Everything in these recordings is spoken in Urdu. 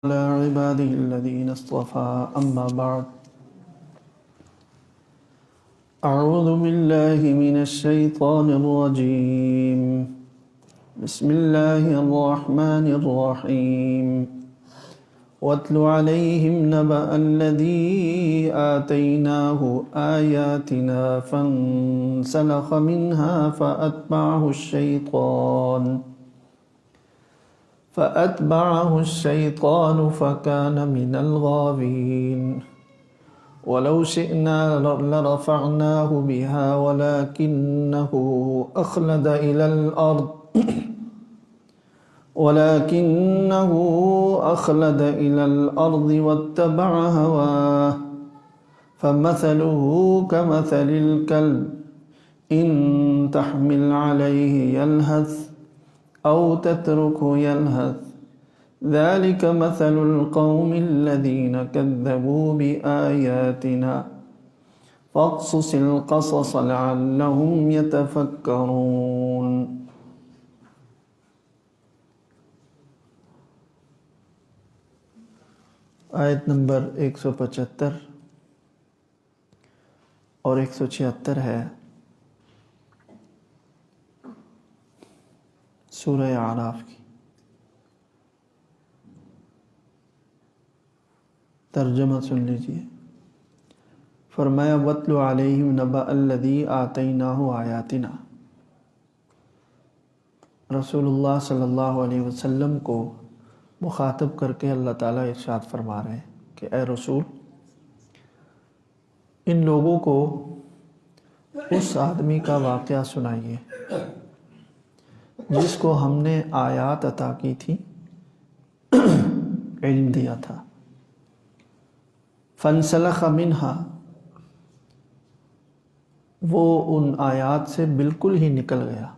على عباده الذين اصطفى أما بعد أعوذ بالله من الشيطان الرجيم بسم الله الرحمن الرحيم واتل عليهم نبأ الذي آتيناه آياتنا فانسلخ منها فأتبعه الشيطان فكان من الغاوين ولو شئنا لرفعناه بها ولكنه أخلد إلى الأرض واتبع هواه فمثله كمثل الكلب إن تحمل عليه يلهث أو تتركه يلهث ذلك مثل القوم الذين كذبوا بآياتنا فاقصص القصص لعلهم يتفكرون۔ آیت نمبر 175 اور 176 ہے سورہ اعراف کی۔ ترجمہ سن لیجئے۔ فرمایا وَاتْلُ عَلَيْهِمْ نَبَأَ الَّذِي آتَيْنَاهُ آیَاتِنَا، رسول اللہ صلی اللہ علیہ وسلم کو مخاطب کر کے اللہ تعالیٰ ارشاد فرما رہے ہیں کہ اے رسول، ان لوگوں کو اس آدمی کا واقعہ سنائیے جس کو ہم نے آیات عطا کی تھی، علم دیا تھا۔ فَانْسَلَخَ مِنْهَا، وہ ان آیات سے بالکل ہی نکل گیا۔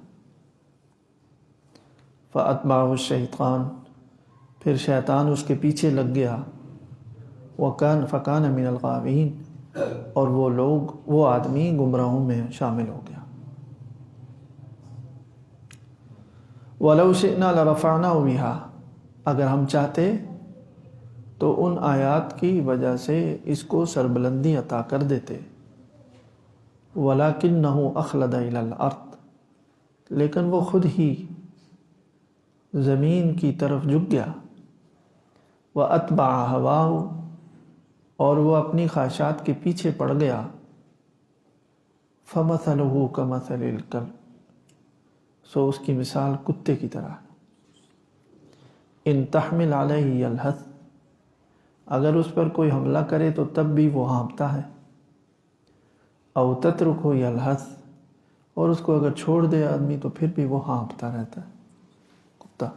فَأَتْبَعَهُ الشَّيْطَانُ، پھر شیطان اس کے پیچھے لگ گیا۔ فَكَانَ مِنَ الْغَاوِينَ، اور وہ آدمی گمراہوں میں شامل ہو گیا۔ وَلَوْ شِئْنَا لَرَفَعْنَاهُ بِهَا، اگر ہم چاہتے تو ان آیات کی وجہ سے اس کو سربلندی عطا کر دیتے۔ وَلَكِنَّهُ أَخْلَدَ إِلَى الْأَرْضِ، لیکن وہ خود ہی زمین کی طرف جھک گیا۔ وَأَتْبَعَ هَوَاهُ، اور وہ اپنی خواہشات کے پیچھے پڑ گیا۔ فَمَثَلُهُ كَمَثَلِ الْكَلْبِ، سو اس کی مثال کتے کی طرح۔ ان تحمل علیہ یلہث، اگر اس پر کوئی حملہ کرے تو تب بھی وہ ہانپتا ہے۔ او تترکہ یلہث، اور اس کو اگر چھوڑ دے آدمی تو پھر بھی وہ ہانپتا رہتا ہے، کتا۔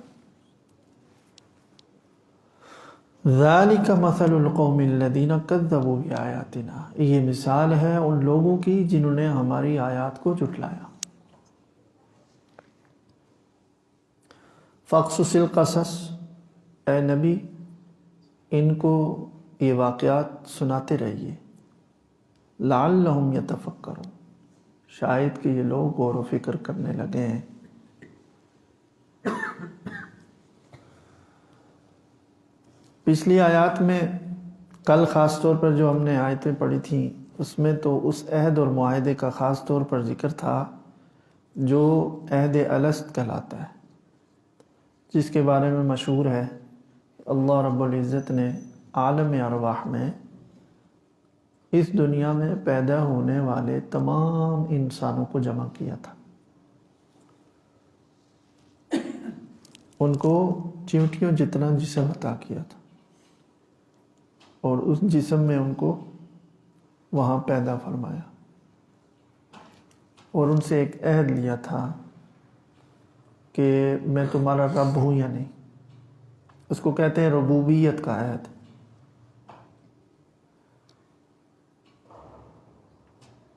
ذالک مثل القوم الذین کذبوا بآیاتنا، یہ مثال ہے ان لوگوں کی جنہوں نے ہماری آیات کو جھٹلایا۔ فَاقْصُصِ الْقَصَصَ، اے نبی ان کو یہ واقعات سناتے رہیے۔ لَعَلَّهُمْ يَتَفَكَّرُونَ، شاید کہ یہ لوگ غور و فکر کرنے لگے ہیں۔ پچھلی آیات میں کل خاص طور پر جو ہم نے آیتیں پڑھی تھیں، اس میں تو اس عہد اور معاہدے کا خاص طور پر ذکر تھا جو عہد الست کہلاتا ہے، جس کے بارے میں مشہور ہے اللہ رب العزت نے عالم ارواح میں اس دنیا میں پیدا ہونے والے تمام انسانوں کو جمع کیا تھا، ان کو چیونٹیوں جتنا جسم عطا کیا تھا، اور اس جسم میں ان کو وہاں پیدا فرمایا، اور ان سے ایک عہد لیا تھا کہ میں تمہارا رب ہوں یا نہیں۔ اس کو کہتے ہیں ربوبیت کا عہد۔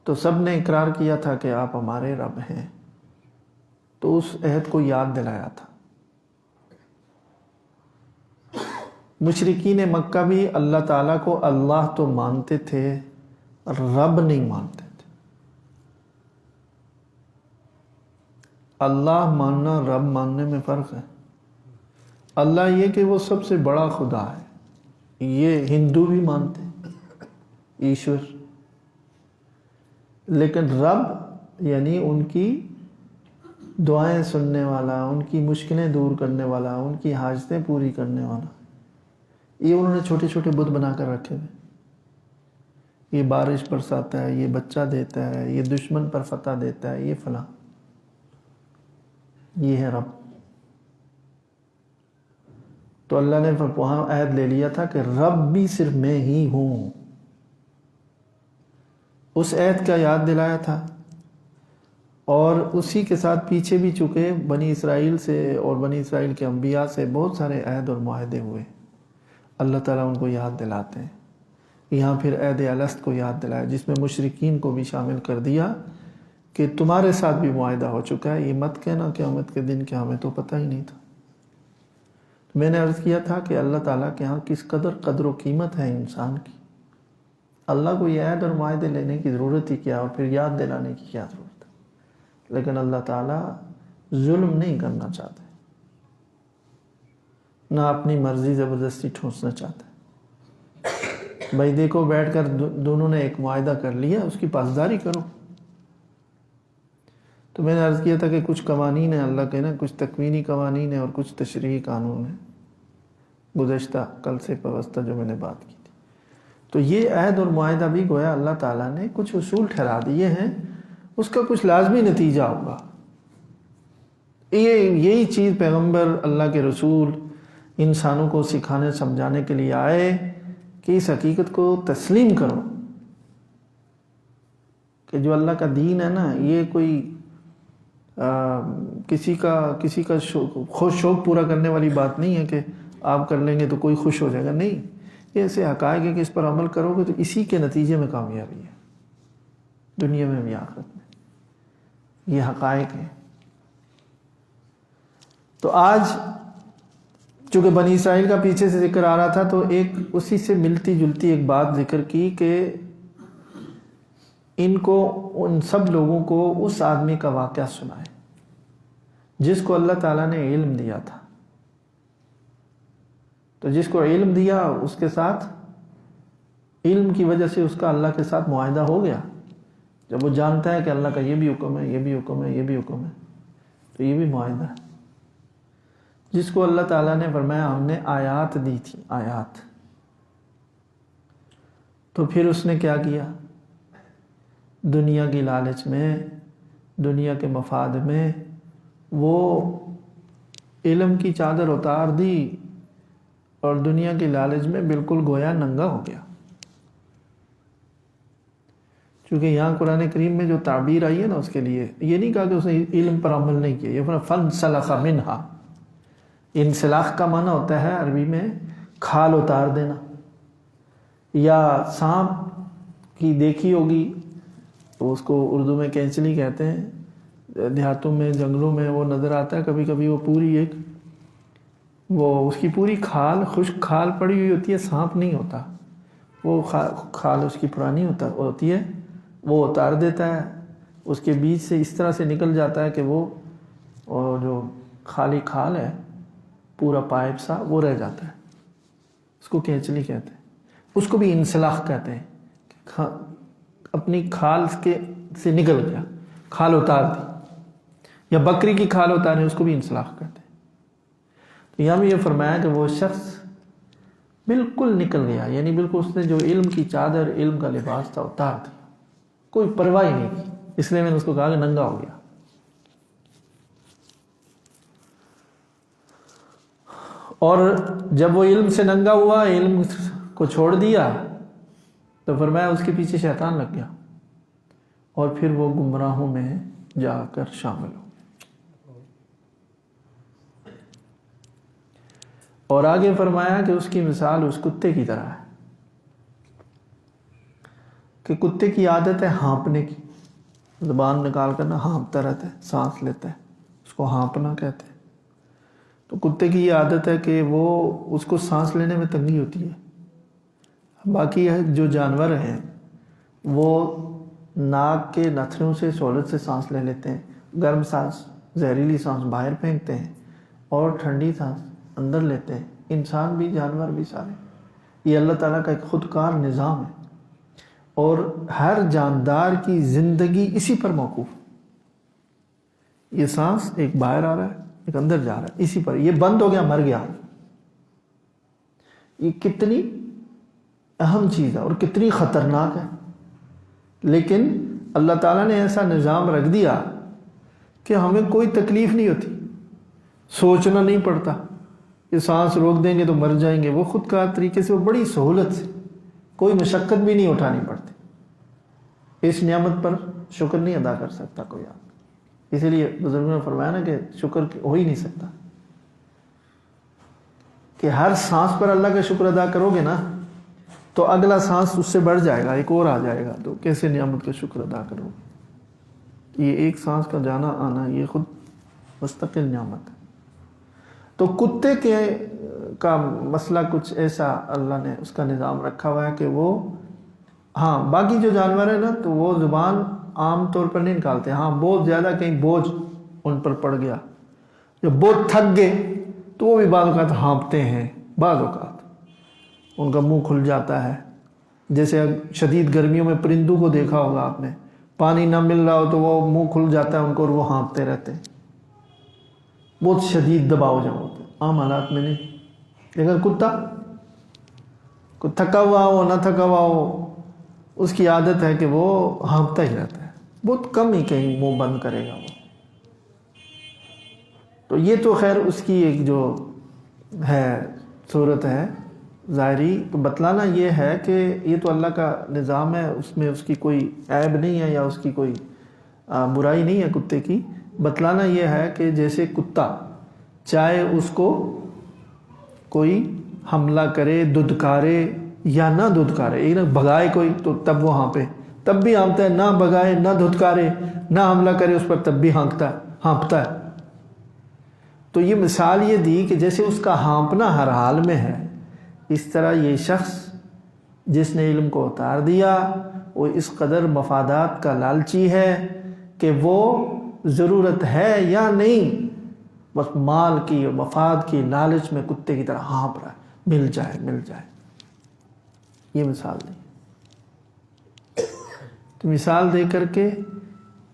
تو سب نے اقرار کیا تھا کہ آپ ہمارے رب ہیں، تو اس عہد کو یاد دلایا تھا۔ مشرکین مکہ بھی اللہ تعالیٰ کو اللہ تو مانتے تھے، رب نہیں مانتے تھے۔ اللہ ماننا رب ماننے میں فرق ہے۔ اللہ یہ کہ وہ سب سے بڑا خدا ہے، یہ ہندو بھی مانتے ہیں، ایشور، لیکن رب یعنی ان کی دعائیں سننے والا، ان کی مشکلیں دور کرنے والا، ان کی حاجتیں پوری کرنے والا، یہ انہوں نے چھوٹے چھوٹے بت بنا کر رکھے ہوئے. یہ بارش برساتا ہے، یہ بچہ دیتا ہے، یہ دشمن پر فتح دیتا ہے، یہ فلاں. یہ ہے رب. تو اللہ نے وہاں عہد لے لیا تھا کہ رب بھی صرف میں ہی ہوں. اس عہد کا یاد دلایا تھا، اور اسی کے ساتھ پیچھے بھی چکے بنی اسرائیل سے اور بنی اسرائیل کے انبیاء سے بہت سارے عہد اور معاہدے ہوئے. اللہ تعالیٰ ان کو یاد دلاتے ہیں. یہاں پھر عہد الست کو یاد دلایا، جس میں مشرکین کو بھی شامل کر دیا کہ تمہارے ساتھ بھی معاہدہ ہو چکا ہے، یہ مت کہنا قیامت کے دن کہ ہمیں تو پتہ ہی نہیں تھا. میں نے عرض کیا تھا کہ اللہ تعالیٰ کے ہاں کس قدر و قیمت ہے انسان کی. اللہ کو یہ عہد اور معاہدے لینے کی ضرورت ہی کیا، اور پھر یاد دلانے کی کیا ضرورت ہے. لیکن اللہ تعالیٰ ظلم نہیں کرنا چاہتے، نہ اپنی مرضی زبردستی ٹھونسنا چاہتے. بھائی دیکھو، بیٹھ کر دونوں نے ایک معاہدہ کر لیا، اس کی پاسداری کرو. تو میں نے عرض کیا تھا کہ کچھ قوانین ہیں اللہ کے نا، کچھ تکوینی قوانین ہیں اور کچھ تشریعی قانون ہیں. گزشتہ کل سے پوستہ جو میں نے بات کی تھی، تو یہ عہد اور معاہدہ بھی گویا اللہ تعالیٰ نے کچھ اصول ٹھہرا دیے ہیں، اس کا کچھ لازمی نتیجہ ہوگا. یہی چیز پیغمبر، اللہ کے رسول انسانوں کو سکھانے سمجھانے کے لیے آئے کہ اس حقیقت کو تسلیم کرو کہ جو اللہ کا دین ہے نا، یہ کوئی کسی کا شوق پورا کرنے والی بات نہیں ہے کہ آپ کر لیں گے تو کوئی خوش ہو جائے گا. نہیں، یہ ایسے حقائق ہے کہ اس پر عمل کرو گے تو اسی کے نتیجے میں کامیابی ہے، دنیا میں بھی آخرت میں. یہ حقائق ہیں. تو آج چونکہ بنی اسرائیل کا پیچھے سے ذکر آ رہا تھا، تو ایک اسی سے ملتی جلتی ایک بات ذکر کی کہ ان سب لوگوں کو اس آدمی کا واقعہ سنائے جس کو اللہ تعالیٰ نے علم دیا تھا. تو جس کو علم دیا، اس کے ساتھ علم کی وجہ سے اس کا اللہ کے ساتھ معاہدہ ہو گیا. جب وہ جانتا ہے کہ اللہ کا یہ بھی حکم ہے، یہ بھی حکم ہے، یہ بھی حکم ہے، تو یہ بھی معاہدہ ہے. جس کو اللہ تعالیٰ نے فرمایا ہم نے آیات دی تھی، آیات، تو پھر اس نے کیا کیا؟ دنیا کی لالچ میں، دنیا کے مفاد میں وہ علم کی چادر اتار دی اور دنیا کی لالچ میں بالکل گویا ننگا ہو گیا. چونکہ یہاں قرآن کریم میں جو تعبیر آئی ہے نا، اس کے لیے یہ نہیں کہا کہ اس نے علم پر عمل نہیں کیا. یہ فرمایا فَانْسَلَخَ مِنْهَا. انسلاخ کا معنی ہوتا ہے عربی میں کھال اتار دینا. یا سانپ کی دیکھی ہوگی تو اس کو اردو میں کینچلی کہتے ہیں، دیہاتوں میں جنگلوں میں وہ نظر آتا ہے کبھی کبھی. وہ پوری ایک اس کی پوری کھال، خشک کھال پڑی ہوئی ہوتی ہے، سانپ نہیں ہوتا. وہ کھال اس کی پرانی ہوتی ہے، وہ اتار دیتا ہے. اس کے بیچ سے اس طرح سے نکل جاتا ہے کہ وہ جو خالی کھال ہے، پورا پائپ سا وہ رہ جاتا ہے. اس کو کینچلی کہتے ہیں. اس کو بھی انسلاخ کہتے ہیں. اپنی کھال سے نکل گیا، کھال اتار دی. یا بکری کی کھال اتارے، اس کو بھی انسلاخ کہتے ہیں. تو یہاں بھی یہ فرمایا کہ وہ شخص بالکل نکل گیا، یعنی بالکل اس نے جو علم کی چادر، علم کا لباس تھا، اتار دیا، کوئی پرواہ ہی نہیں کی. اس لیے میں نے اس کو کہا کہ ننگا ہو گیا. اور جب وہ علم سے ننگا ہوا، علم کو چھوڑ دیا، تو فرمایا اس کے پیچھے شیطان لگ گیا اور پھر وہ گمراہوں میں جا کر شامل ہو. اور آگے فرمایا کہ اس کی مثال اس کتے کی طرح ہے کہ کتے کی عادت ہے ہانپنے کی، زبان نکال کر نہ ہانپتا رہتا ہے، سانس لیتا ہے، اس کو ہانپنا کہتے ہیں. تو کتے کی یہ عادت ہے کہ وہ اس کو سانس لینے میں تنگی ہوتی ہے. باقی جو جانور ہیں وہ ناک کے نتھنوں سے سہولت سے سانس لے لیتے ہیں، گرم سانس، زہریلی سانس باہر پھینکتے ہیں، اور ٹھنڈی سانس اندر لیتے ہیں، انسان بھی جانور بھی سارے۔ یہ اللہ تعالیٰ کا ایک خودکار نظام ہے، اور ہر جاندار کی زندگی اسی پر موقوف۔ یہ سانس ایک باہر آ رہا ہے، ایک اندر جا رہا ہے، اسی پر۔ یہ بند ہو گیا، مر گیا۔ یہ کتنی اہم چیز ہے اور کتنی خطرناک ہے، لیکن اللہ تعالیٰ نے ایسا نظام رکھ دیا کہ ہمیں کوئی تکلیف نہیں ہوتی، سوچنا نہیں پڑتا کہ سانس روک دیں گے تو مر جائیں گے۔ وہ خود کار طریقے سے، وہ بڑی سہولت سے، کوئی مشقت بھی نہیں اٹھانی پڑتی۔ اس نعمت پر شکر نہیں ادا کر سکتا کوئی آدمی۔ اسی لیے بزرگوں نے فرمایا نا کہ شکر ہو ہی نہیں سکتا، کہ ہر سانس پر اللہ کا شکر ادا کرو گے نا تو اگلا سانس اس سے بڑھ جائے گا، ایک اور آ جائے گا، تو کیسے نعمت کا شکر ادا کرو گے؟ یہ ایک سانس کا جانا آنا یہ خود مستقل نعمت ہے۔ تو کتے کا مسئلہ کچھ ایسا اللہ نے اس کا نظام رکھا ہوا ہے کہ وہ، ہاں باقی جو جانور ہیں نا تو وہ زبان عام طور پر نہیں نکالتے، ہاں بہت زیادہ کہیں بوجھ ان پر پڑ گیا، جب بہت تھک گئے تو وہ بھی بعض اوقات ہانپتے ہیں، بعض اوقات ان کا منہ کھل جاتا ہے۔ جیسے شدید گرمیوں میں پرندوں کو دیکھا ہوگا آپ نے، پانی نہ مل رہا ہو تو وہ منہ کھل جاتا ہے ان کو اور وہ ہانپتے رہتے ہیں، بہت شدید دباؤ جب ہوتے ہیں، عام حالات میں نہیں۔ لیکن کتا کو تھکا ہوا ہو نہ تھکا ہوا ہو، اس کی عادت ہے کہ وہ ہانپتا ہی رہتا ہے، بہت کم ہی کہیں منہ بند کرے گا وہ۔ تو یہ تو خیر اس کی ایک جو ہے صورت ہے ظاہری، تو بتلانا یہ ہے کہ یہ تو اللہ کا نظام ہے، اس میں اس کی کوئی عیب نہیں ہے یا اس کی کوئی برائی نہیں ہے کتے کی۔ بتلانا یہ ہے کہ جیسے کتا چاہے اس کو کوئی حملہ کرے، ددکارے یا نہ ددکارے، ایک نہ بھگائے کوئی تو تب وہ ہانپے، تب بھی ہانپتا ہے، نہ بھگائے نہ دھتکارے نہ حملہ کرے اس پر تب بھی ہانپتا ہے۔ تو یہ مثال یہ دی کہ جیسے اس کا ہانپنا ہر حال میں ہے، اس طرح یہ شخص جس نے علم کو اتار دیا وہ اس قدر مفادات کا لالچی ہے کہ وہ ضرورت ہے یا نہیں، بس مال کی اور مفاد کی لالچ میں کتے کی طرح ہانپ رہا ہے، مل جائے مل جائے۔ یہ مثال دی، تو مثال دے کر کے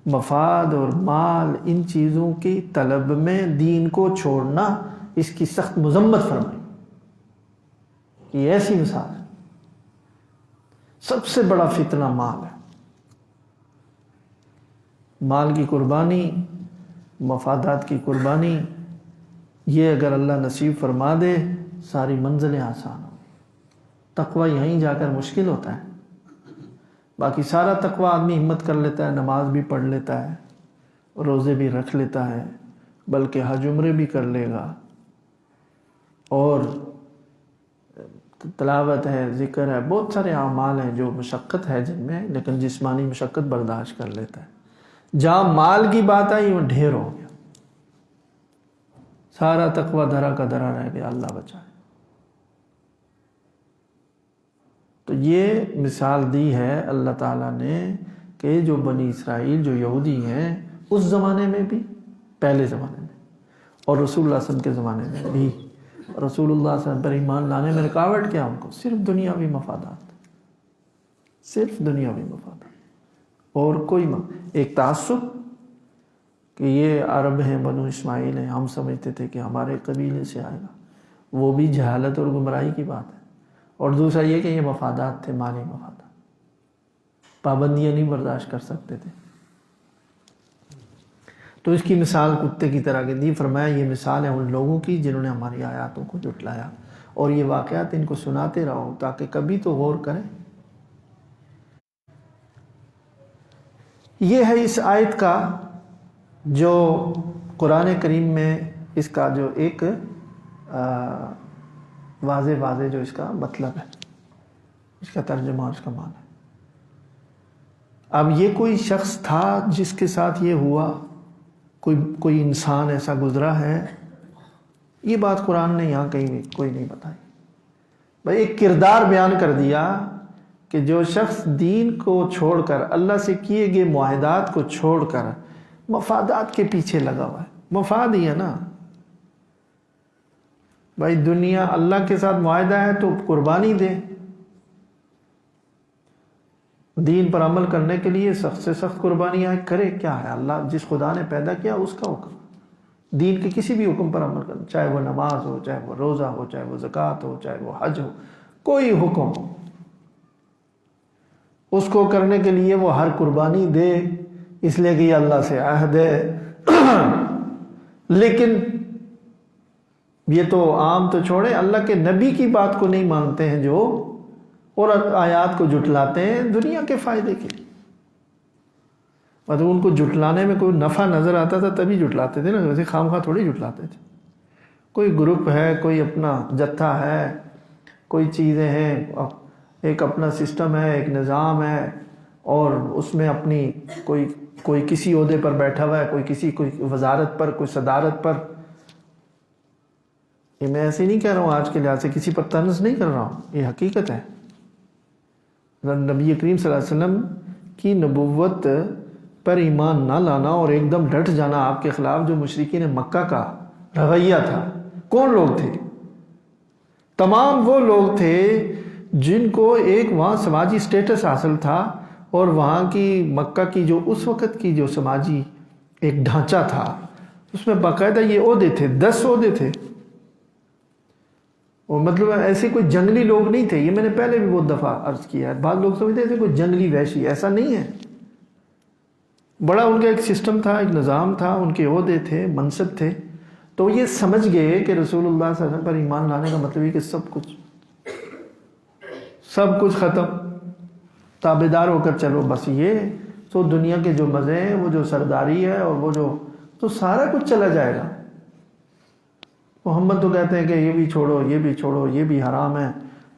مفاد اور مال ان چیزوں کی طلب میں دین کو چھوڑنا، اس کی سخت مذمت فرمائی۔ یہ ایسی مثال ہے، سب سے بڑا فتنہ مال ہے، مال کی قربانی، مفادات کی قربانی، یہ اگر اللہ نصیب فرما دے ساری منزلیں آسان ہوں۔ تقوی یہیں جا کر مشکل ہوتا ہے، باقی سارا تقوی آدمی ہمت کر لیتا ہے، نماز بھی پڑھ لیتا ہے، روزے بھی رکھ لیتا ہے، بلکہ حج عمرے بھی کر لے گا، اور تلاوت ہے، ذکر ہے، بہت سارے اعمال ہیں جو مشقت ہے جن میں، لیکن جسمانی مشقت برداشت کر لیتا ہے۔ جہاں مال کی بات آئی وہ ڈھیر ہو گیا، سارا تقوی دھرا کا دھرا رہ گیا، اللہ بچائے۔ تو یہ مثال دی ہے اللہ تعالیٰ نے کہ جو بنی اسرائیل جو یہودی ہیں اس زمانے میں بھی، پہلے زمانے میں، اور رسول اللہ صلی اللہ علیہ وسلم کے زمانے میں بھی، رسول اللہ صلی اللہ علیہ وسلم پر ایمان لانے میں رکاوٹ کیا ان کو؟ صرف دنیاوی مفادات، صرف دنیاوی مفادات، اور کوئی ایک تعصب کہ یہ عرب ہیں، بنو اسماعیل ہیں، ہم سمجھتے تھے کہ ہمارے قبیلے سے آئے گا، وہ بھی جہالت اور گمراہی کی بات ہے۔ اور دوسرا یہ کہ یہ مفادات تھے، مالی مفادات، پابندیاں نہیں برداشت کر سکتے تھے۔ تو اس کی مثال کتے کی طرح کی دی، فرمایا یہ مثال ہے ان لوگوں کی جنہوں نے ہماری آیاتوں کو جھٹلایا، اور یہ واقعات ان کو سناتے رہو تاکہ کبھی تو غور کریں۔ یہ ہے اس آیت کا جو قرآن کریم میں اس کا جو ایک واضح جو اس کا مطلب ہے، اس کا ترجمہ اور اس کا معنی ہے۔ اب یہ کوئی شخص تھا جس کے ساتھ یہ ہوا، کوئی انسان ایسا گزرا ہے، یہ بات قرآن نے یہاں کہیں کوئی نہیں بتائی، بھائی ایک کردار بیان کر دیا کہ جو شخص دین کو چھوڑ کر، اللہ سے کیے گئے معاہدات کو چھوڑ کر مفادات کے پیچھے لگا ہوا ہے، مفاد ہی ہے نا، بھائی دنیا اللہ کے ساتھ معاہدہ ہے تو قربانی دے، دین پر عمل کرنے کے لیے سخت سے سخت قربانی آئے کرے. کیا ہے اللہ جس خدا نے پیدا کیا اس کا حکم، دین کے کسی بھی حکم پر عمل کرنا، چاہے وہ نماز ہو، چاہے وہ روزہ ہو، چاہے وہ زکوٰۃ ہو، چاہے وہ حج ہو، کوئی حکم ہو، اس کو کرنے کے لیے وہ ہر قربانی دے، اس لیے کہ یہ اللہ سے عہد ہے. لیکن یہ تو عام تو چھوڑے، اللہ کے نبی کی بات کو نہیں مانتے ہیں جو، اور آیات کو جھٹلاتے ہیں دنیا کے فائدے کے لیے. مطلب ان کو جھٹلانے میں کوئی نفع نظر آتا تھا تبھی جھٹلاتے تھے نا، ویسے خام خواہ تھوڑی جھٹلاتے تھے. کوئی گروپ ہے، کوئی اپنا جتھا ہے، کوئی چیزیں ہیں، ایک اپنا سسٹم ہے، ایک نظام ہے، اور اس میں اپنی کوئی کسی عہدے پر بیٹھا ہوا ہے، کوئی وزارت پر، کوئی صدارت پر. یہ میں ایسے نہیں کہہ رہا ہوں آج کے لحاظ سے، کسی پر طنز نہیں کر رہا ہوں، یہ حقیقت ہے. نبی کریم صلی اللہ علیہ وسلم کی نبوت پر ایمان نہ لانا اور ایک دم ڈٹ جانا آپ کے خلاف جو مشرکین مکہ کا رویہ تھا. کون لوگ تھے؟ تمام وہ لوگ تھے جن کو ایک وہاں سماجی سٹیٹس حاصل تھا، اور وہاں کی مکہ کی جو اس وقت کی جو سماجی ایک ڈھانچہ تھا اس میں باقاعدہ یہ عہدے تھے، 10 عہدے تھے. اور مطلب ایسے کوئی جنگلی لوگ نہیں تھے. یہ میں نے پہلے بھی بہت دفعہ عرض کیا ہے، بعض لوگ سمجھتے تھے کوئی جنگلی وحشی، ایسا نہیں ہے. بڑا ان کا ایک سسٹم تھا، ایک نظام تھا، ان کے عہدے تھے، منصب تھے. تو یہ سمجھ گئے کہ رسول اللہ صلی اللہ علیہ وسلم پر ایمان لانے کا مطلب یہ کہ سب کچھ ختم، تابعدار ہو کر چلو بس. یہ تو دنیا کے جو مزے ہیں، وہ جو سرداری ہے، اور وہ جو تو سارا کچھ چلا جائے گا. محمد تو کہتے ہیں کہ یہ بھی چھوڑو، یہ بھی چھوڑو، یہ بھی حرام ہے،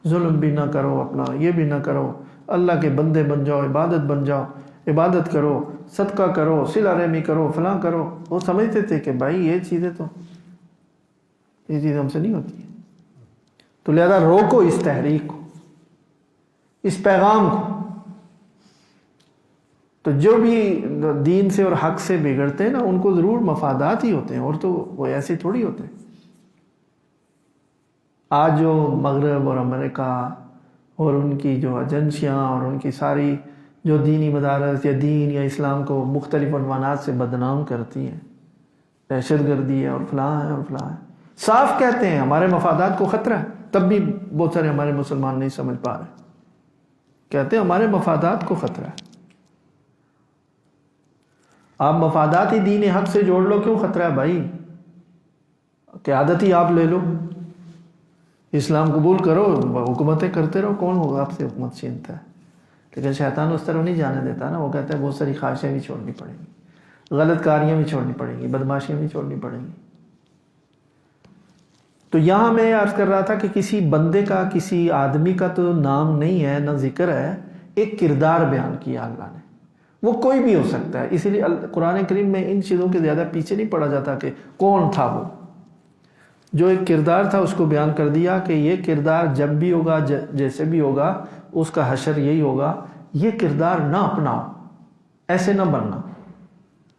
ظلم بھی نہ کرو، اپنا یہ بھی نہ کرو، اللہ کے بندے بن جاؤ، عبادت بن جاؤ، عبادت کرو، صدقہ کرو، صلہ رحمی کرو، فلاں کرو. وہ سمجھتے تھے کہ بھائی یہ چیزیں ہم سے نہیں ہوتی. تو لہذا روکو اس تحریک کو، اس پیغام کو. تو جو بھی دین سے اور حق سے بگڑتے ہیں نا، ان کو ضرور مفادات ہی ہوتے ہیں، اور تو وہ ایسے تھوڑی ہوتے ہیں. آج جو مغرب اور امریکہ اور ان کی جو ایجنسیاں اور ان کی ساری جو دینی مدارس یا دین یا اسلام کو مختلف عنوانات سے بدنام کرتی ہیں، دہشت گردی ہے اور فلاں ہے اور فلاں ہے، صاف کہتے ہیں ہمارے مفادات کو خطرہ ہے. تب بھی بہت سارے ہمارے مسلمان نہیں سمجھ پا رہے، کہتے ہیں ہمارے مفادات کو خطرہ ہے. آپ مفادات ہی دین حق سے جوڑ لو، کیوں خطرہ ہے بھائی؟ قیادت ہی آپ لے لو، اسلام قبول کرو، حکومتیں کرتے رہو، کون ہوگا آپ سے حکومت چھینتا ہے؟ لیکن شیطان اس طرح نہیں جانے دیتا نا. وہ کہتا ہے بہت ساری خواہشیں بھی چھوڑنی پڑیں گی، غلط کاریاں بھی چھوڑنی پڑیں گی، بدماشیاں بھی چھوڑنی پڑیں گی. تو یہاں میں عرض کر رہا تھا کہ کسی بندے کا، کسی آدمی کا تو نام نہیں ہے، نہ ذکر ہے، ایک کردار بیان کیا اللہ نے. وہ کوئی بھی ہو سکتا ہے. اسی لیے قرآن کریم میں ان چیزوں کے زیادہ پیچھے نہیں پڑا جاتا کہ کون تھا وہ. جو ایک کردار تھا اس کو بیان کر دیا کہ یہ کردار جب بھی ہوگا، جیسے بھی ہوگا، اس کا حشر یہی ہوگا. یہ کردار نہ اپناؤ، ایسے نہ بننا،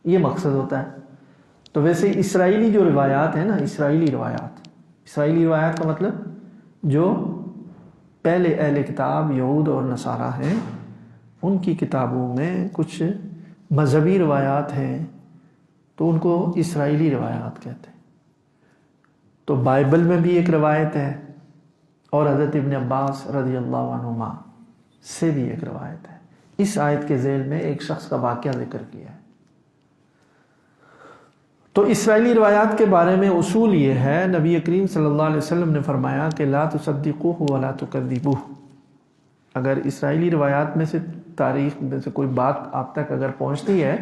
یہ مقصد ہوتا ہے. تو ویسے اسرائیلی جو روایات ہیں نا، اسرائیلی روایات کا مطلب جو پہلے اہل کتاب یہود اور نصارہ ہیں، ان کی کتابوں میں کچھ مذہبی روایات ہیں تو ان کو اسرائیلی روایات کہتے ہیں. تو بائبل میں بھی ایک روایت ہے، اور حضرت ابن عباس رضی اللہ عنہما سے بھی ایک روایت ہے. اس آیت کے ذیل میں ایک شخص کا واقعہ ذکر کیا ہے. تو اسرائیلی روایات کے بارے میں اصول یہ ہے، نبی کریم صلی اللہ علیہ وسلم نے فرمایا کہ لا تصدقوہ ولا تکذبوہ. اگر اسرائیلی روایات میں سے، تاریخ میں سے کوئی بات آپ تک اگر پہنچتی ہے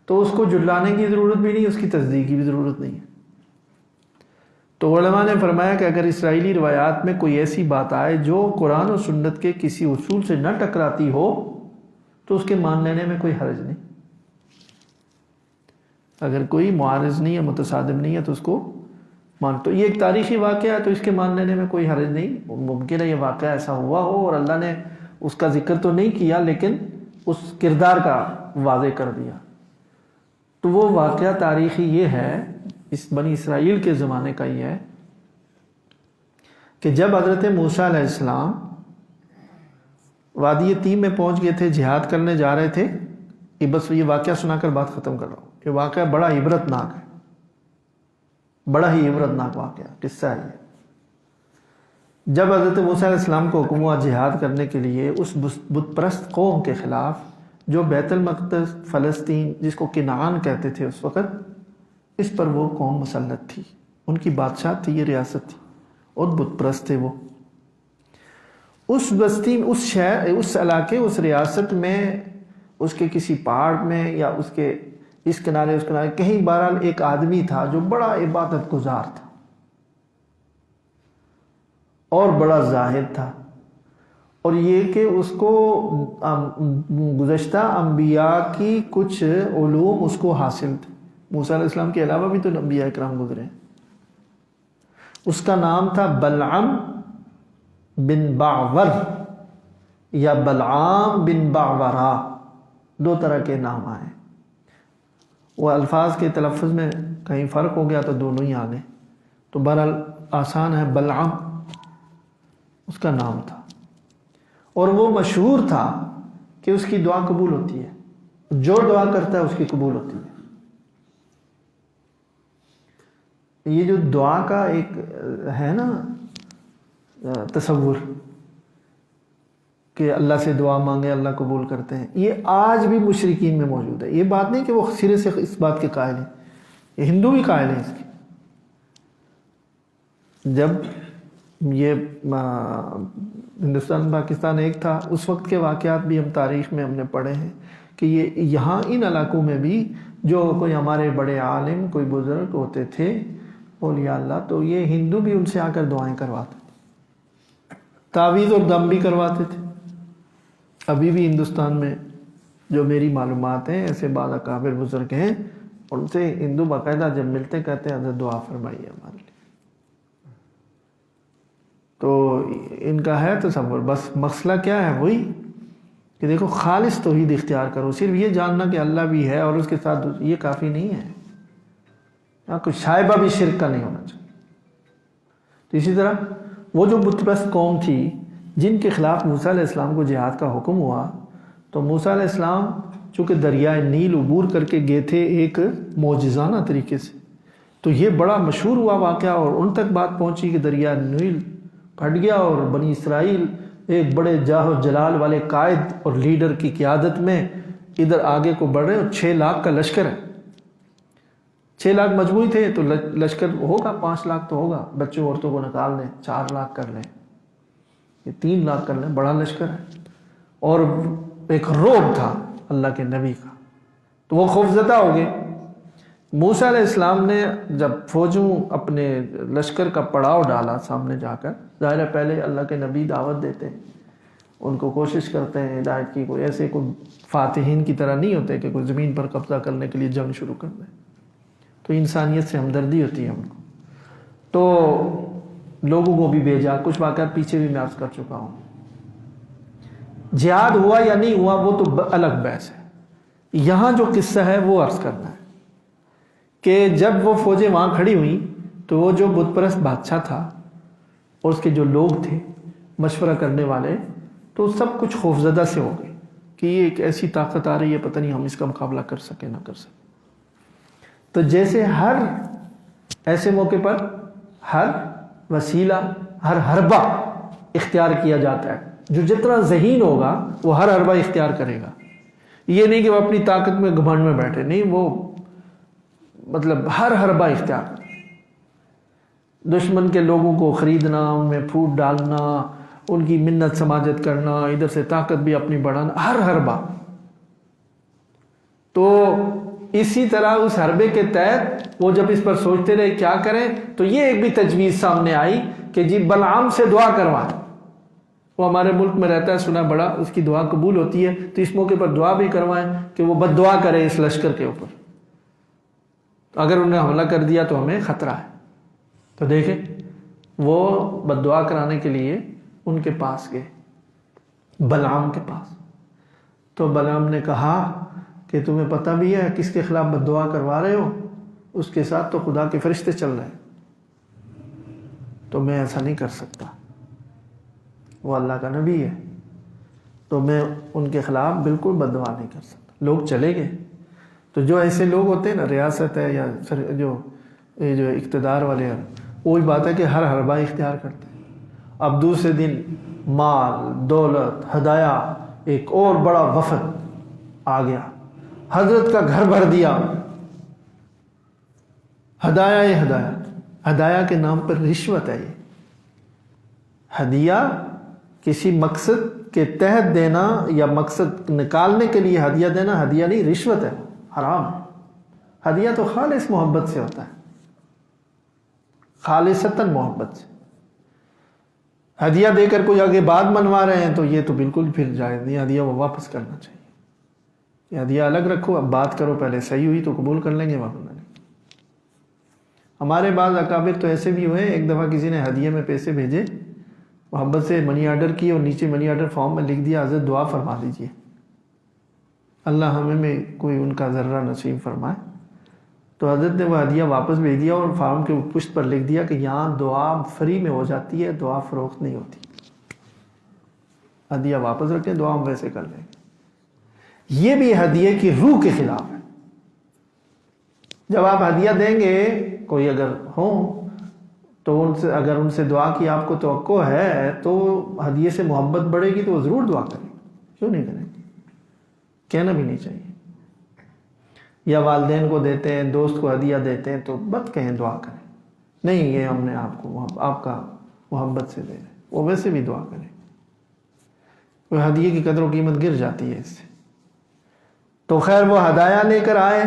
تو اس کو جھٹلانے کی ضرورت بھی نہیں، اس کی تصدیق کی بھی ضرورت نہیں ہے. تو علماء نے فرمایا کہ اگر اسرائیلی روایات میں کوئی ایسی بات آئے جو قرآن و سنت کے کسی اصول سے نہ ٹکراتی ہو تو اس کے مان لینے میں کوئی حرج نہیں. اگر کوئی معارض نہیں ہے، متصادم نہیں ہے، تو اس کو مان. تو یہ ایک تاریخی واقعہ ہے تو اس کے مان لینے میں کوئی حرج نہیں. ممکن ہے یہ واقعہ ایسا ہوا ہو اور اللہ نے اس کا ذکر تو نہیں کیا لیکن اس کردار کا واضح کر دیا. تو وہ واقعہ تاریخی یہ ہے، اس بنی اسرائیل کے زمانے کا ہی ہے کہ جب حضرت موسیٰ علیہ السلام وادی تیہ میں پہنچ گئے تھے، جہاد کرنے جا رہے تھے، بس یہ واقعہ سنا کر بات ختم کر رہا ہوں. یہ واقعہ بڑا عبرتناک ہے، بڑا ہی عبرتناک واقعہ قصہ ہے یہ. جب حضرت موسیٰ علیہ السلام کو حکم ہوا جہاد کرنے کے لیے اس بت پرست قوم کے خلاف جو بیت المقدس فلسطین جس کو کنعان کہتے تھے اس وقت، اس پر وہ قوم مسلط تھی، ان کی بادشاہ تھی، یہ ریاست تھی اور بت پرست تھے وہ. اس بستی، اس شہر، اس علاقے، اس ریاست میں، اس کے کسی پہاڑ میں یا اس کے اس کنارے اس کنارے کہیں بہرحال ایک آدمی تھا جو بڑا عبادت گزار تھا اور بڑا زاہد تھا. اور یہ کہ اس کو گزشتہ انبیاء کی کچھ علوم اس کو حاصل تھے. موسیٰ علیہ السلام کے علاوہ بھی تو انبیاء اکرام گزرے ہیں. اس کا نام تھا بلعم بن باور یا بلعام بن باورا، دو طرح کے نام آئے. وہ الفاظ کے تلفظ میں کہیں فرق ہو گیا تو دونوں ہی آ گئے، تو بہرحال آسان ہے، بلعم اس کا نام تھا. اور وہ مشہور تھا کہ اس کی دعا قبول ہوتی ہے، جو دعا کرتا ہے اس کی قبول ہوتی ہے. یہ جو دعا کا ایک ہے نا تصور کہ اللہ سے دعا مانگے اللہ قبول کرتے ہیں، یہ آج بھی مشرکین میں موجود ہے. یہ بات نہیں کہ وہ سرے سے اس بات کے قائل ہیں، یہ ہندو بھی قائل ہیں اس کی. جب یہ ہندوستان پاکستان ایک تھا، اس وقت کے واقعات بھی ہم تاریخ میں ہم نے پڑھے ہیں کہ یہ یہاں ان علاقوں میں بھی جو کوئی ہمارے بڑے عالم، کوئی بزرگ ہوتے تھے اولیاء اللہ، تو یہ ہندو بھی ان سے آ کر دعائیں کرواتے تھے، تعویذ اور دم بھی کرواتے تھے. ابھی بھی ہندوستان میں جو میری معلومات ہیں ایسے بعض اکابر بزرگ ہیں، ان سے ہندو باقاعدہ جب ملتے کہتے ہیں حضرت دعا فرمائیے ہمارے لیے. تو ان کا ہے تصور. بس مسئلہ کیا ہے؟ وہی کہ دیکھو خالص توحید اختیار کرو. صرف یہ جاننا کہ اللہ بھی ہے اور اس کے ساتھ یہ کافی نہیں ہے، کوئی شائبہ بھی شرک کا نہیں ہونا چاہیے. تو اسی طرح وہ جو بت پرست قوم تھی جن کے خلاف موسیٰ علیہ السلام کو جہاد کا حکم ہوا، تو موسیٰ علیہ السلام چونکہ دریائے نیل عبور کر کے گئے تھے ایک معجزانہ طریقے سے، تو یہ بڑا مشہور ہوا واقعہ اور ان تک بات پہنچی کہ دریائے نیل پھٹ گیا اور بنی اسرائیل ایک بڑے جاہ و جلال والے قائد اور لیڈر کی قیادت میں ادھر آگے کو بڑھ رہے، اور 6 لاکھ کا لشکر ہے. 6 لاکھ مجموعی تھے تو لشکر ہوگا 5 لاکھ تو ہوگا، بچوں عورتوں کو نکال لیں 4 لاکھ کر لیں، یہ 3 لاکھ کر لیں، بڑا لشکر ہے. اور ایک رعب تھا اللہ کے نبی کا، تو وہ خوفزدہ ہو گئے. موسیٰ علیہ السلام نے جب فوجوں اپنے لشکر کا پڑاؤ ڈالا سامنے جا کر، ظاہر ہے پہلے اللہ کے نبی دعوت دیتے ہیں، ان کو کوشش کرتے ہیں ہدایت کی، کوئی ایسے کوئی فاتحین کی طرح نہیں ہوتے کہ کوئی زمین پر قبضہ کرنے کے لیے جنگ شروع کر دیں. تو انسانیت سے ہمدردی ہوتی ہے ان کو. تو لوگوں کو بھی بھیجا، کچھ واقعات پیچھے بھی میں عرض کر چکا ہوں. جہاد ہوا یا نہیں ہوا وہ تو الگ بحث ہے. یہاں جو قصہ ہے وہ عرض کرنا ہے کہ جب وہ فوجیں وہاں کھڑی ہوئیں تو وہ جو بت پرست بادشاہ تھا اور اس کے جو لوگ تھے مشورہ کرنے والے، تو سب کچھ خوفزدہ سے ہو گئے کہ یہ ایک ایسی طاقت آ رہی ہے، پتہ نہیں ہم اس کا مقابلہ کر سکے نہ کر سکے. تو جیسے ہر ایسے موقع پر ہر وسیلہ، ہر حربہ اختیار کیا جاتا ہے، جو جتنا ذہین ہوگا وہ ہر حربہ اختیار کرے گا. یہ نہیں کہ وہ اپنی طاقت میں گھمنڈ میں بیٹھے، نہیں، وہ مطلب ہر حربہ اختیار کرے. دشمن کے لوگوں کو خریدنا، ان میں پھوٹ ڈالنا، ان کی منت سماجت کرنا، ادھر سے طاقت بھی اپنی بڑھانا، ہر حربہ. تو اسی طرح اس حربے کے تحت وہ جب اس پر سوچتے رہے کیا کریں، تو یہ ایک بھی تجویز سامنے آئی کہ جی بلعام سے دعا کروائیں. وہ ہمارے ملک میں رہتا ہے، سنا بڑا، اس کی دعا قبول ہوتی ہے، تو اس موقع پر دعا بھی کروائیں کہ وہ بد دعا کرے اس لشکر کے اوپر. اگر انہوں نے حملہ کر دیا تو ہمیں خطرہ ہے. تو دیکھیں وہ بد دعا کرانے کے لیے ان کے پاس گئے، بلعام کے پاس. تو بلعام نے کہا کہ تمہیں پتہ بھی ہے کس کے خلاف بد دعا کروا رہے ہو؟ اس کے ساتھ تو خدا کے فرشتے چل رہے ہیں. تو میں ایسا نہیں کر سکتا، وہ اللہ کا نبی ہے، تو میں ان کے خلاف بالکل بد دعا نہیں کر سکتا۔ لوگ چلے گئے، تو جو ایسے لوگ ہوتے ہیں نا، ریاست ہے یا جو اقتدار والے ہیں، وہی بات ہے کہ ہر حربہ اختیار کرتے ہیں۔ اب دوسرے دن مال، دولت، ہدایہ، ایک اور بڑا وفد آ گیا، حضرت کا گھر بھر دیا، ہدایہ کے نام پر رشوت ہے یہ۔ ہدیہ کسی مقصد کے تحت دینا یا مقصد نکالنے کے لیے ہدیہ دینا ہدیہ نہیں، رشوت ہے، حرام ہے۔ ہدیہ تو خالص محبت سے ہوتا ہے، خالصتاً محبت سے۔ ہدیہ دے کر کوئی آگے بات منوا رہے ہیں تو یہ تو بالکل پھر جائز نہیں، ہدیہ وہ واپس کرنا چاہیے۔ یہ ہدیہ الگ رکھو، اب بات کرو، پہلے صحیح ہوئی تو قبول کر لیں گے، ورنہ نہیں۔ ہمارے بعض اکابر تو ایسے بھی ہوئے، ایک دفعہ کسی نے ہدیے میں پیسے بھیجے، محبت سے منی آرڈر کی، اور نیچے منی آرڈر فارم میں لکھ دیا حضرت دعا فرما دیجیے، اللہ ہمیں میں کوئی ان کا ذرہ نصیب فرمائے۔ تو حضرت نے وہ ہدیہ واپس بھیج دیا اور فارم کے پشت پر لکھ دیا کہ یہاں دعا فری میں ہو جاتی ہے، دعا فروخت نہیں ہوتی، ہدیہ واپس رکھیں، دعا ہم ویسے کر لیں گے۔ یہ بھی ہدیے کی روح کے خلاف ہے۔ جب آپ ہدیہ دیں گے، کوئی اگر ہوں تو اگر ان سے دعا کی آپ کو توقع ہے تو ہدیے سے محبت بڑھے گی تو وہ ضرور دعا کریں گے، کیوں نہیں کریں گے؟ کہنا بھی نہیں چاہیے۔ یا والدین کو دیتے ہیں، دوست کو ہدیہ دیتے ہیں تو مت کہیں دعا کریں، نہیں یہ ہم نے آپ کو آپ کا محبت سے دے رہے، وہ ویسے بھی دعا کریں، وہ ہدیے کی قدر و قیمت گر جاتی ہے اس سے۔ تو خیر وہ ہدایہ لے کر آئے،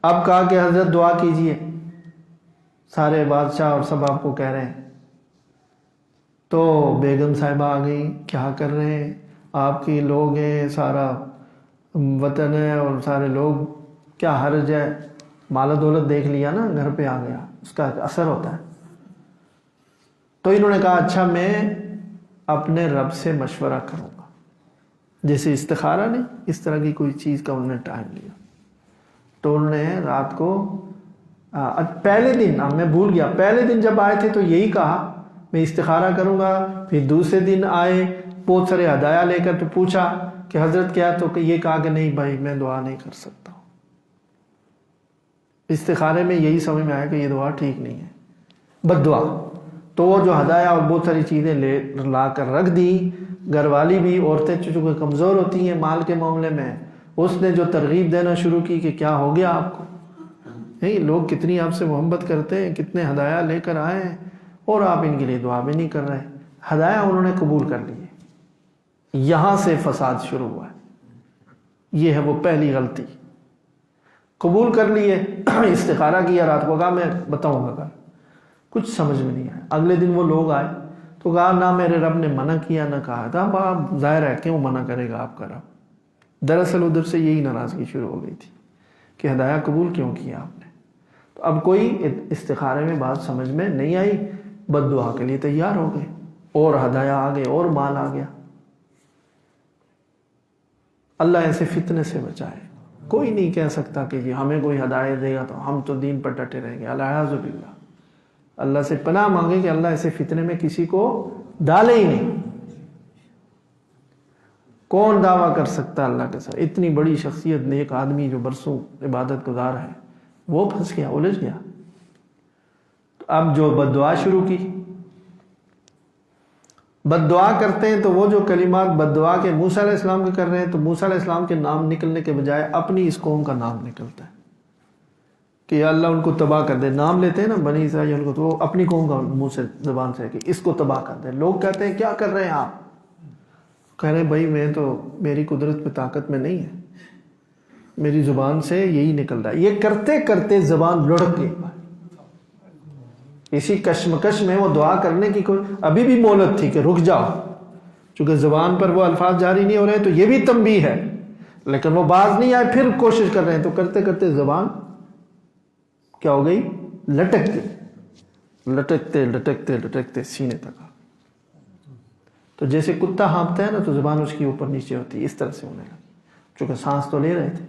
اب کہا کہ حضرت دعا کیجئے، سارے بادشاہ اور سب آپ کو کہہ رہے ہیں۔ تو بیگم صاحبہ آ گئی، کیا کر رہے ہیں آپ کے لوگ ہیں، سارا وطن ہے اور سارے لوگ، کیا حرج ہے، مال و دولت دیکھ لیا نا، گھر پہ آ گیا، اس کا اثر ہوتا ہے۔ تو انہوں نے کہا اچھا میں اپنے رب سے مشورہ کروں گا، جیسے استخارہ نہیں، اس طرح کی کوئی چیز کا انہوں نے ٹائم لیا۔ تو انہوں نے رات کو پہلے دن، میں بھول گیا، پہلے دن جب آئے تھے تو یہی کہا میں استخارہ کروں گا، پھر دوسرے دن آئے بہت سارے ہدایہ لے کر، تو پوچھا کہ حضرت کیا، تو یہ کہا کہ نہیں بھائی میں دعا نہیں کر سکتا ہوں۔ استخارے میں یہی سمجھ میں آیا کہ یہ دعا ٹھیک نہیں ہے، بد دعا۔ تو وہ جو ہدایہ اور بہت ساری چیزیں لا کر رکھ دی، گھر والی بھی، عورتیں چونکہ کمزور ہوتی ہیں مال کے معاملے میں، اس نے جو ترغیب دینا شروع کی کہ کیا ہو گیا آپ کو، نہیں لوگ کتنی آپ سے محبت کرتے ہیں، کتنے ہدایہ لے کر آئے ہیں اور آپ ان کے لیے دعا بھی نہیں کر رہے۔ ہدایہ انہوں نے قبول کر لیے، یہاں سے فساد شروع ہوا ہے۔ یہ ہے وہ پہلی غلطی، قبول کر لیے، استخارہ کیا، رات کو کہا میں بتاؤں گا کل، کچھ سمجھ میں نہیں آیا۔ اگلے دن وہ لوگ آئے تو کہا نہ میرے رب نے منع کیا نہ کہا تھا، اب ظاہر ہے کیوں منع کرے گا آپ کا رب۔ دراصل ادھر سے یہی ناراضگی شروع ہو گئی تھی کہ ہدایہ قبول کیوں کیا آپ نے۔ تو اب کوئی استخارے میں بات سمجھ میں نہیں آئی، بد دعا کے لیے تیار ہو گئے، اور ہدایہ آ گئے اور مال آ گیا۔ اللہ ایسے فتنے سے بچائے۔ کوئی نہیں کہہ سکتا کہ جی ہمیں کوئی ہدایت دے گا تو ہم تو دین پر ڈٹے رہیں گے، الیاذ باللہ۔ اللہ سے پناہ مانگے کہ اللہ ایسے فتنے میں کسی کو ڈالے ہی نہیں۔ کون دعویٰ کر سکتا اللہ کے ساتھ؟ اتنی بڑی شخصیت، نیک آدمی جو برسوں عبادت گزار ہے، وہ پھنس گیا، الجھ گیا۔ تو اب جو بد دعا شروع کی، بد دعا کرتے ہیں تو وہ جو کلمات بد دعا کے موسیٰ علیہ السلام کے کر رہے ہیں، تو موسیٰ علیہ السلام کے نام نکلنے کے بجائے اپنی اس قوم کا نام نکلتا ہے کہ یا اللہ ان کو تباہ کر دے۔ نام لیتے ہیں نا بنی اسرائیل کو، تو وہ اپنی قوم کا منہ سے زبان سے ہے کہ اس کو تباہ کر دے۔ لوگ کہتے ہیں کیا کر رہے ہیں آپ؟ کہہ رہے ہیں بھائی میں تو، میری قدرت پہ طاقت میں نہیں ہے، میری زبان سے یہی نکل رہا ہے۔ یہ کرتے کرتے زبان لڑک گئی، اسی کشمکش میں وہ دعا کرنے کی کوئی ابھی بھی مہلت تھی کہ رک جاؤ، چونکہ زبان پر وہ الفاظ جاری نہیں ہو رہے، تو یہ بھی تنبیہ ہے، لیکن وہ باز نہیں آئے، پھر کوشش کر رہے ہیں، تو کرتے کرتے زبان کیا ہو گئی؟ لٹک گئی، لٹکتے لٹکتے لٹکتے سینے تک۔ تو جیسے کتا ہانپتا ہے نا تو زبان اس کی اوپر نیچے ہوتی ہے، اس طرح سے ہونے لگی، چونکہ سانس تو لے رہے تھے۔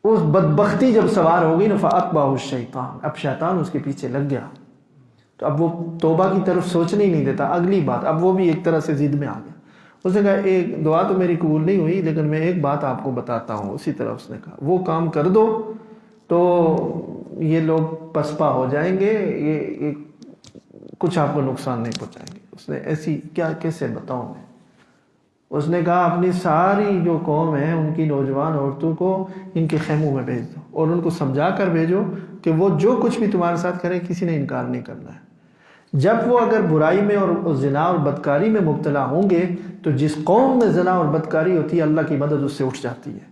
اس بدبختی جب سوار ہو گئی نا، فَأَتْبَعَهُ الشَّيْطَانُ، اب شیطان اس کے پیچھے لگ گیا، تو اب وہ توبہ کی طرف سوچنے ہی نہیں دیتا. اگلی بات، اب وہ بھی ایک طرح سے ضد میں آ گیا. اس نے کہا ایک دعا تو میری قبول نہیں ہوئی، لیکن میں ایک بات آپ کو بتاتا ہوں. اسی طرح اس نے کہا وہ کام کر دو تو یہ لوگ پسپا ہو جائیں گے، یہ کچھ آپ کو نقصان نہیں پہنچائیں گے. اس نے ایسی کیا کیسے بتاؤں میں. اس نے کہا اپنی ساری جو قوم ہے ان کی نوجوان عورتوں کو ان کے خیموں میں بھیج دو اور ان کو سمجھا کر بھیجو کہ وہ جو کچھ بھی تمہارے ساتھ کرے کسی نے انکار نہیں کرنا ہے. جب وہ اگر برائی میں اور زنا اور بدکاری میں مبتلا ہوں گے تو جس قوم میں زنا اور بدکاری ہوتی ہے اللہ کی مدد اس سے اٹھ جاتی ہے.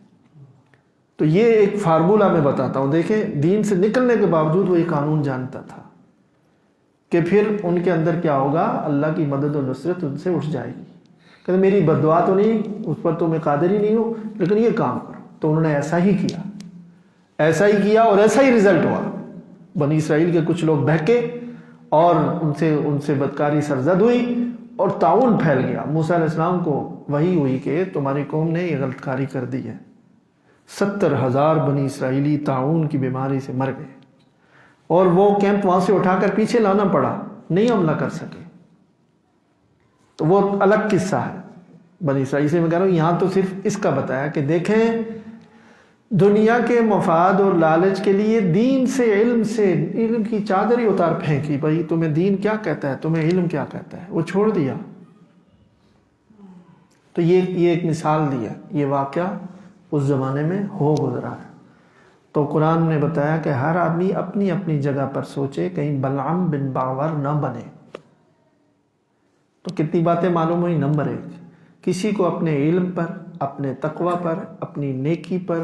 تو یہ ایک فارمولہ میں بتاتا ہوں. دیکھیں دین سے نکلنے کے باوجود وہ یہ قانون جانتا تھا کہ پھر ان کے اندر کیا ہوگا، اللہ کی مدد اور نصرت ان سے اٹھ جائے گی. کہ میری بددعا تو نہیں، اس پر تو میں قادر ہی نہیں ہوں، لیکن یہ کام کرو. تو انہوں نے ایسا ہی کیا، ایسا ہی کیا اور ایسا ہی رزلٹ ہوا. بنی اسرائیل کے کچھ لوگ بہکے اور ان سے بدکاری سرزد ہوئی اور طاعون پھیل گیا. موسیٰ علیہ السلام کو وحی ہوئی کہ تمہاری قوم نے یہ غلط کاری کر دی ہے. 70,000 بنی اسرائیلی طاعون کی بیماری سے مر گئے اور وہ کیمپ وہاں سے اٹھا کر پیچھے لانا پڑا، نہیں حملہ کر سکے. تو وہ الگ قصہ ہے بنی اسرائیل سے. میں کہہ رہا ہوں یہاں تو صرف اس کا بتایا کہ دیکھیں دنیا کے مفاد اور لالچ کے لیے دین سے علم کی چادر ہی اتار پھینکی. بھائی تمہیں دین کیا کہتا ہے، تمہیں علم کیا کہتا ہے، وہ چھوڑ دیا. تو یہ ایک مثال دیا، یہ واقعہ اس زمانے میں ہو گزرا ہے. تو قرآن نے بتایا کہ ہر آدمی اپنی اپنی جگہ پر سوچے، کہیں بلعام بن باور نہ بنے. تو کتنی باتیں معلوم ہوئی. نمبر 1، کسی کو اپنے علم پر، اپنے تقوی پر، اپنی نیکی پر،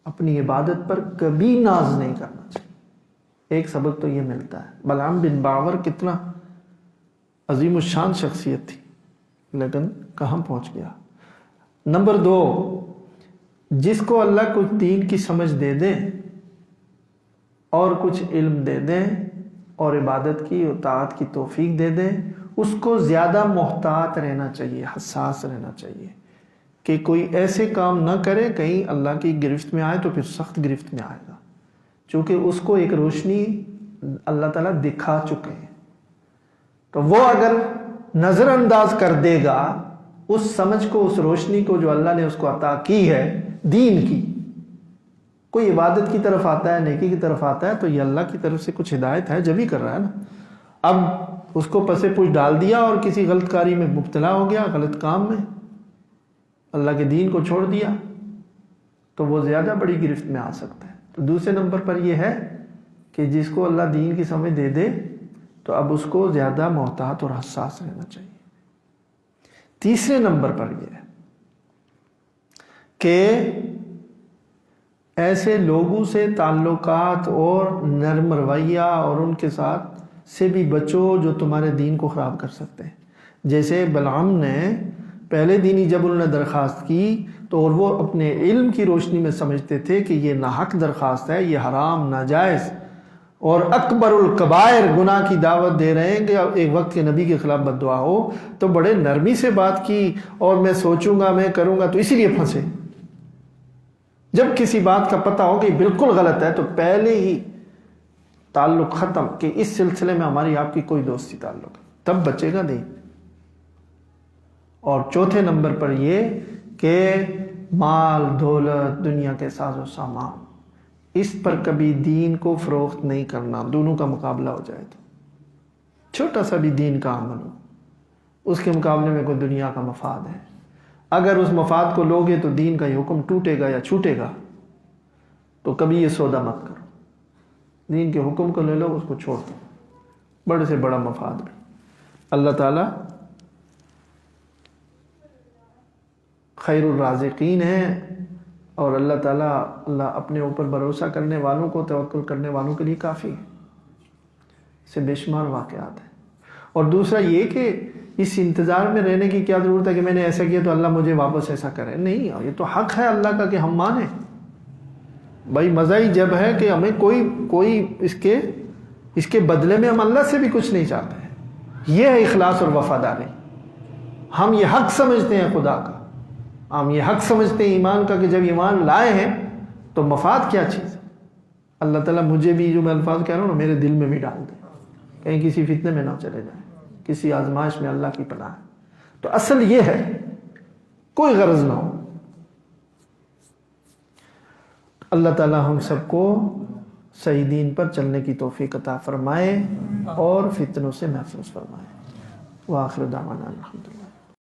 اپنی عبادت پر کبھی ناز نہیں کرنا چاہیے. ایک سبق تو یہ ملتا ہے. بلعام بن باور کتنا عظیم الشان شخصیت تھی، لیکن کہاں پہنچ گیا. نمبر 2، جس کو اللہ کچھ دین کی سمجھ دے دے اور کچھ علم دے دے اور عبادت کی اور طاعت کی توفیق دے دے، اس کو زیادہ محتاط رہنا چاہیے، حساس رہنا چاہیے کہ کوئی ایسے کام نہ کرے کہیں اللہ کی گرفت میں آئے تو پھر سخت گرفت میں آئے گا. چونکہ اس کو ایک روشنی اللہ تعالیٰ دکھا چکے ہیں. تو وہ اگر نظر انداز کر دے گا اس سمجھ کو، اس روشنی کو جو اللہ نے اس کو عطا کی ہے دین کی. کوئی عبادت کی طرف آتا ہے، نیکی کی طرف آتا ہے تو یہ اللہ کی طرف سے کچھ ہدایت ہے جب ہی کر رہا ہے نا. اب اس کو پسے پوچھ ڈال دیا اور کسی غلط کاری میں مبتلا ہو گیا، غلط کام میں، اللہ کے دین کو چھوڑ دیا، تو وہ زیادہ بڑی گرفت میں آ سکتا ہے. تو دوسرے نمبر پر یہ ہے کہ جس کو اللہ دین کی سمجھ دے دے تو اب اس کو زیادہ محتاط اور حساس رہنا چاہیے. تیسرے نمبر پر یہ ہے کہ ایسے لوگوں سے تعلقات اور نرم رویہ اور ان کے ساتھ سے بھی بچو جو تمہارے دین کو خراب کر سکتے ہیں. جیسے بلعام نے پہلے دن ہی جب انہوں نے درخواست کی تو اور وہ اپنے علم کی روشنی میں سمجھتے تھے کہ یہ ناحق درخواست ہے، یہ حرام، ناجائز اور اکبر الکبائر گناہ کی دعوت دے رہے ہیں کہ ایک وقت کے نبی کے خلاف بد دعا ہو. تو بڑے نرمی سے بات کی اور میں سوچوں گا، میں کروں گا، تو اسی لیے پھنسے. جب کسی بات کا پتہ ہو کہ بالکل غلط ہے تو پہلے ہی تعلق ختم کہ اس سلسلے میں ہماری آپ کی کوئی دوستی تعلق ہے، تب بچے گا نہیں. اور چوتھے نمبر پر یہ کہ مال، دولت، دنیا کے ساز و سامان، اس پر کبھی دین کو فروخت نہیں کرنا. دونوں کا مقابلہ ہو جائے تو چھوٹا سا بھی دین کا عمل ہو، اس کے مقابلے میں کوئی دنیا کا مفاد ہے، اگر اس مفاد کو لوگے تو دین کا یہ حکم ٹوٹے گا یا چھوٹے گا. تو کبھی یہ سودا مت کرو، دین کے حکم کو لے لو، اس کو چھوڑ دو، بڑے سے بڑا مفاد بھی. اللہ تعالیٰ خیر الرازقین ہے اور اللہ تعالیٰ اپنے اوپر بھروسہ کرنے والوں کو، توکل کرنے والوں کے لیے کافی ہے. اس سے بے شمار واقعات ہیں. اور دوسرا یہ کہ اس انتظار میں رہنے کی کیا ضرورت ہے کہ میں نے ایسا کیا تو اللہ مجھے واپس ایسا کرے. نہیں، یہ تو حق ہے اللہ کا کہ ہم مانیں. بھائی مزہ ہی جب ہے کہ ہمیں کوئی اس کے بدلے میں ہم اللہ سے بھی کچھ نہیں چاہتے ہیں. یہ ہے اخلاص اور وفاداری. ہم یہ حق سمجھتے ہیں خدا کا، ہم یہ حق سمجھتے ہیں ایمان کا کہ جب ایمان لائے ہیں تو مفاد کیا چیز ہے. اللہ تعالیٰ مجھے بھی جو میں الفاظ کہہ رہا ہوں نا میرے دل میں بھی ڈال دے کہیں کسی فتنے میں نہ چلے جائیں، کسی آزمائش میں اللہ کی پناہ ہے۔ تو اصل یہ ہے کوئی غرض نہ ہو۔ اللہ تعالی ہم سب کو صحیح دین پر چلنے کی توفیق عطا فرمائے اور فتنوں سے محفوظ فرمائے۔ وآخر دعوانا الحمدللہ۔